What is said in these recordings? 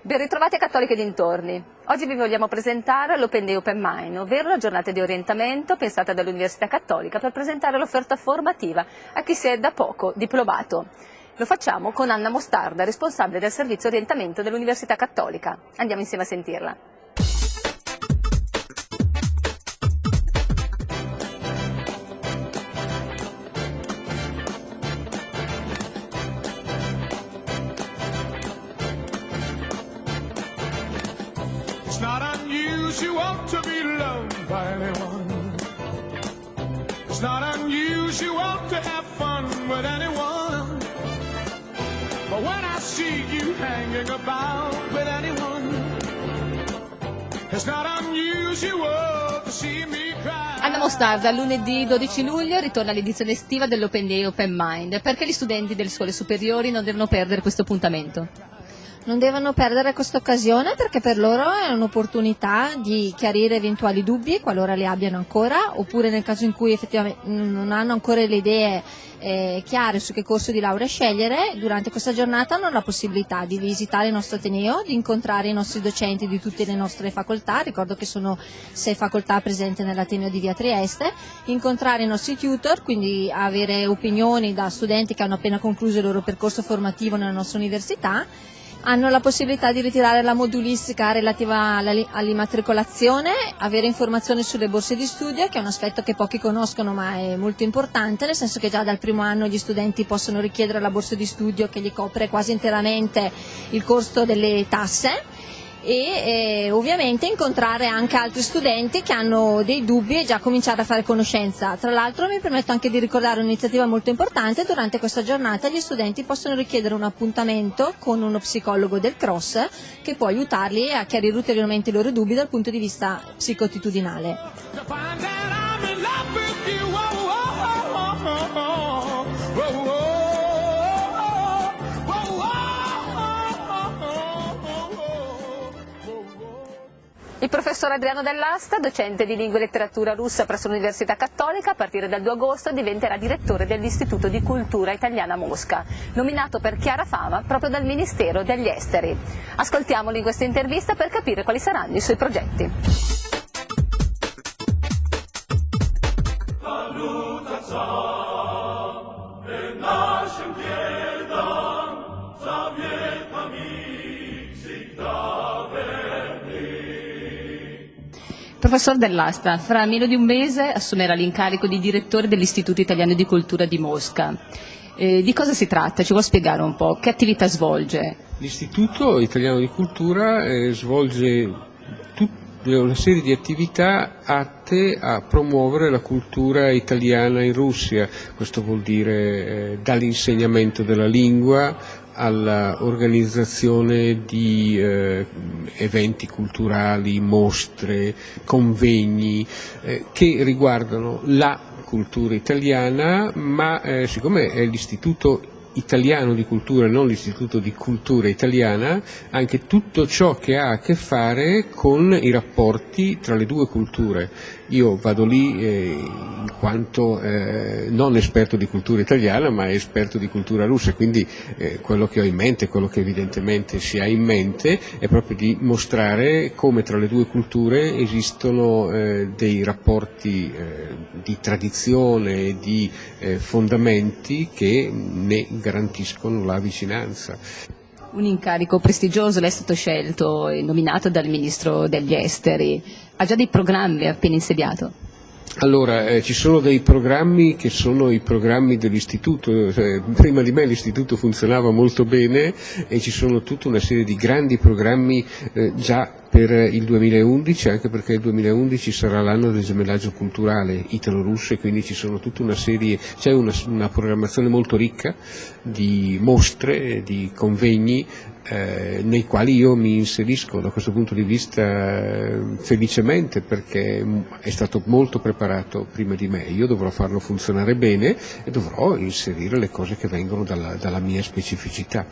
Ben ritrovati a Cattoliche dintorni. Oggi vi vogliamo presentare l'Open Day Open Mind, ovvero la giornata di orientamento pensata dall'Università Cattolica per presentare l'offerta formativa a chi si è da poco diplomato. Lo facciamo con Anna Mostarda, responsabile del servizio orientamento dell'Università Cattolica. Andiamo insieme a sentirla. It's not unusual to be loved by anyone. It's not unusual to have fun with anyone. But when I see you hanging about with anyone, it's not unusual to see me cry. Anna Mostarda, lunedì 12 luglio ritorna l'edizione estiva dell'Open Day Open Mind. Perché gli studenti delle scuole superiori non devono perdere questo appuntamento? Non devono perdere questa occasione perché per loro è un'opportunità di chiarire eventuali dubbi, qualora li abbiano ancora, oppure nel caso in cui effettivamente non hanno ancora le idee chiare su che corso di laurea scegliere. Durante questa giornata hanno la possibilità di visitare il nostro Ateneo, di incontrare i nostri docenti di tutte le nostre facoltà, ricordo che sono 6 facoltà presenti nell'Ateneo di Via Trieste, incontrare i nostri tutor, quindi avere opinioni da studenti che hanno appena concluso il loro percorso formativo nella nostra università. Hanno la possibilità di ritirare la modulistica relativa all'immatricolazione, avere informazioni sulle borse di studio, che è un aspetto che pochi conoscono ma è molto importante, nel senso che già dal primo anno gli studenti possono richiedere la borsa di studio che gli copre quasi interamente il costo delle tasse. E ovviamente incontrare anche altri studenti che hanno dei dubbi e già cominciare a fare conoscenza. Tra l'altro mi permetto anche di ricordare un'iniziativa molto importante: durante questa giornata gli studenti possono richiedere un appuntamento con uno psicologo del CROSS che può aiutarli a chiarire ulteriormente i loro dubbi dal punto di vista psicoattitudinale. Il professor Adriano Dell'Asta, docente di lingua e letteratura russa presso l'Università Cattolica, a partire dal 2 agosto diventerà direttore dell'Istituto di Cultura Italiana a Mosca, nominato per chiara fama proprio dal Ministero degli Esteri. Ascoltiamolo in questa intervista per capire quali saranno i suoi progetti. Professor Dell'Asta, fra meno di un mese assumerà l'incarico di direttore dell'Istituto Italiano di Cultura di Mosca. Di cosa si tratta? Ci vuol spiegare un po'? Che attività svolge? L'Istituto Italiano di Cultura svolge una serie di attività atte a promuovere la cultura italiana in Russia. Questo vuol dire dall'insegnamento della lingua all'organizzazione di eventi culturali, mostre, convegni che riguardano la cultura italiana, ma siccome è l'Istituto Italiano di Cultura e non l'Istituto di Cultura Italiana, anche tutto ciò che ha a che fare con i rapporti tra le due culture. Io vado lì in quanto non esperto di cultura italiana ma esperto di cultura russa, quindi quello che ho in mente, quello che evidentemente si ha in mente è proprio di mostrare come tra le due culture esistono dei rapporti di tradizione, di fondamenti che ne garantiscono la vicinanza. Un incarico prestigioso, lei è stato scelto e nominato dal Ministro degli Esteri. Ha già dei programmi appena insediato? Allora, ci sono dei programmi che sono i programmi dell'Istituto. Prima di me l'Istituto funzionava molto bene e ci sono tutta una serie di grandi programmi già per il 2011, anche perché il 2011 sarà l'anno del gemellaggio culturale italo-russo e quindi ci sono tutta una serie, c'è una programmazione molto ricca di mostre, di convegni nei quali io mi inserisco da questo punto di vista felicemente, perché è stato molto preparato prima di me. Io dovrò farlo funzionare bene e dovrò inserire le cose che vengono dalla mia specificità.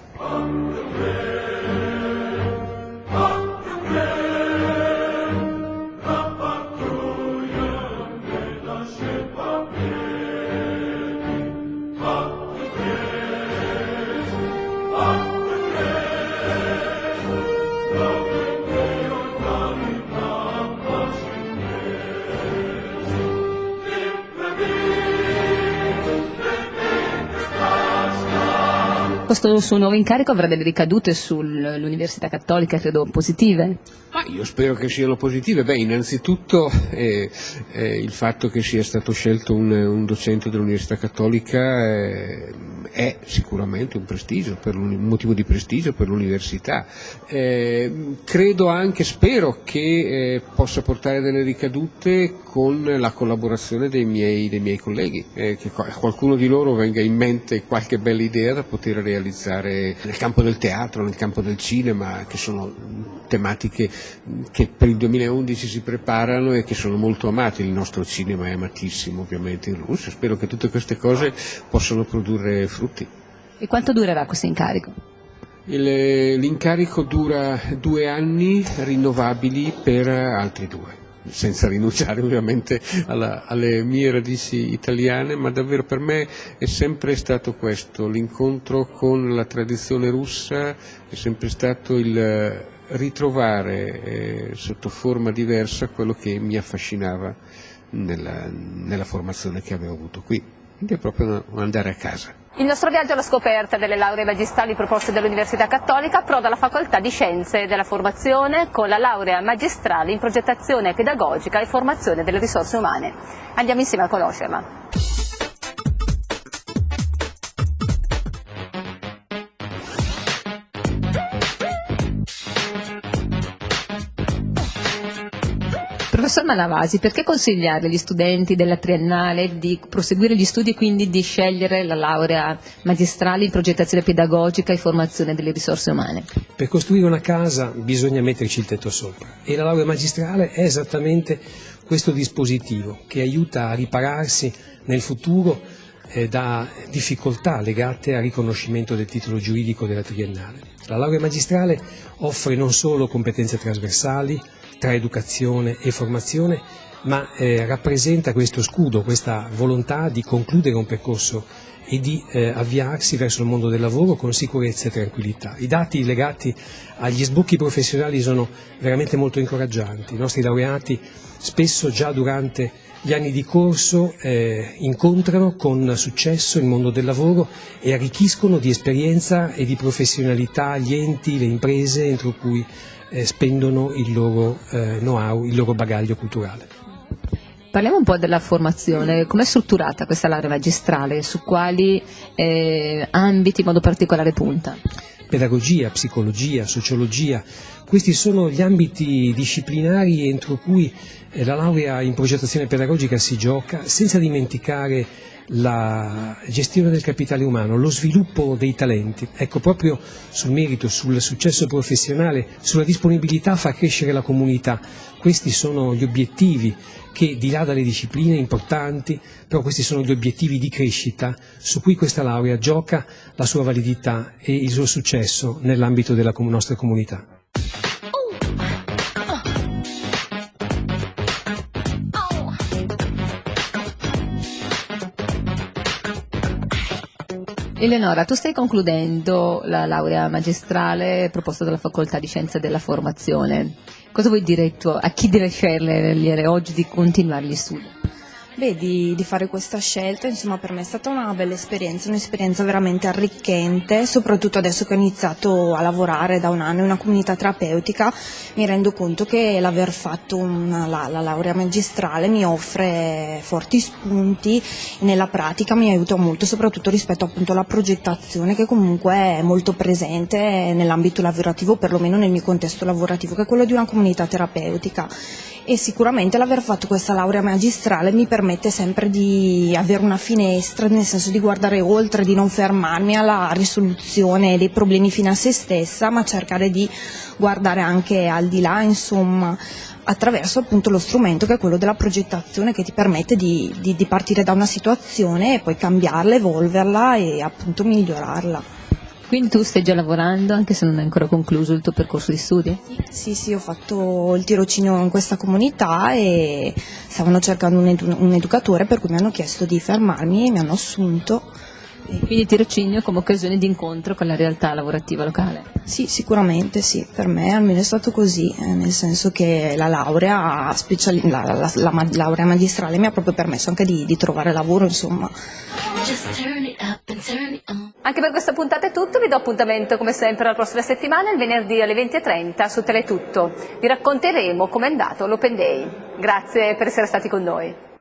Questo suo nuovo incarico avrà delle ricadute sull'Università Cattolica, credo positive? Io spero che siano positive. Innanzitutto il fatto che sia stato scelto un docente dell'Università Cattolica è sicuramente un motivo di prestigio per l'università. Credo anche, spero che possa portare delle ricadute con la collaborazione dei miei colleghi, che a qualcuno di loro venga in mente qualche bella idea da poter realizzare nel campo del teatro, nel campo del cinema, che sono tematiche che per il 2011 si preparano e che sono molto amate. Il nostro cinema è amatissimo ovviamente in Russia. Spero che tutte queste cose possano produrre frutti. E quanto durerà questo incarico? L'incarico dura 2 anni rinnovabili per altri 2, senza rinunciare ovviamente alle mie radici italiane, ma davvero per me è sempre stato questo, l'incontro con la tradizione russa, è sempre stato il ritrovare sotto forma diversa quello che mi affascinava nella formazione che avevo avuto qui, quindi è proprio un andare a casa. Il nostro viaggio alla scoperta delle lauree magistrali proposte dall'Università Cattolica approda alla Facoltà di Scienze della Formazione con la laurea magistrale in progettazione pedagogica e formazione delle risorse umane. Andiamo insieme a conoscerla. Professor Malavasi, perché consigliare agli studenti della triennale di proseguire gli studi e quindi di scegliere la laurea magistrale in progettazione pedagogica e formazione delle risorse umane? Per costruire una casa bisogna metterci il tetto sopra e la laurea magistrale è esattamente questo dispositivo che aiuta a ripararsi nel futuro da difficoltà legate al riconoscimento del titolo giuridico della triennale. La laurea magistrale offre non solo competenze trasversali tra educazione e formazione, ma rappresenta questo scudo, questa volontà di concludere un percorso e di avviarsi verso il mondo del lavoro con sicurezza e tranquillità. I dati legati agli sbocchi professionali sono veramente molto incoraggianti. I nostri laureati spesso già durante gli anni di corso incontrano con successo il mondo del lavoro e arricchiscono di esperienza e di professionalità gli enti, le imprese entro cui spendono il loro know-how, il loro bagaglio culturale. Parliamo un po' della formazione, com'è strutturata questa laurea magistrale, su quali ambiti in modo particolare punta? Pedagogia, psicologia, sociologia, questi sono gli ambiti disciplinari entro cui la laurea in progettazione pedagogica si gioca, senza dimenticare la gestione del capitale umano, lo sviluppo dei talenti. Ecco, proprio sul merito, sul successo professionale, sulla disponibilità a far crescere la comunità. Questi sono gli obiettivi che, di là dalle discipline importanti, però questi sono gli obiettivi di crescita su cui questa laurea gioca la sua validità e il suo successo nell'ambito della nostra comunità. Eleonora, tu stai concludendo la laurea magistrale proposta dalla Facoltà di Scienze della Formazione. Cosa vuoi dire a chi deve scegliere oggi di continuare gli studi? Di fare questa scelta, insomma, per me è stata una bella esperienza, un'esperienza veramente arricchente, soprattutto adesso che ho iniziato a lavorare da un anno in una comunità terapeutica, mi rendo conto che l'aver fatto la laurea magistrale mi offre forti spunti, nella pratica mi aiuta molto, soprattutto rispetto appunto alla progettazione che comunque è molto presente nell'ambito lavorativo, perlomeno nel mio contesto lavorativo, che è quello di una comunità terapeutica. E sicuramente l'aver fatto questa laurea magistrale mi permette sempre di avere una finestra, nel senso di guardare oltre, di non fermarmi alla risoluzione dei problemi fino a se stessa, ma cercare di guardare anche al di là, insomma, attraverso appunto lo strumento che è quello della progettazione, che ti permette di partire da una situazione e poi cambiarla, evolverla e appunto migliorarla. Quindi tu stai già lavorando, anche se non è ancora concluso il tuo percorso di studi? Sì, ho fatto il tirocinio in questa comunità e stavano cercando un educatore, per cui mi hanno chiesto di fermarmi e mi hanno assunto. Quindi tirocinio come occasione di incontro con la realtà lavorativa locale? Sì, sicuramente sì, per me almeno è stato così, nel senso che la laurea, la laurea magistrale mi ha proprio permesso anche di trovare lavoro, insomma. Anche per questa puntata è tutto, vi do appuntamento come sempre la prossima settimana, il venerdì alle 20:30 su Teletutto. Vi racconteremo com'è andato l'Open Day. Grazie per essere stati con noi.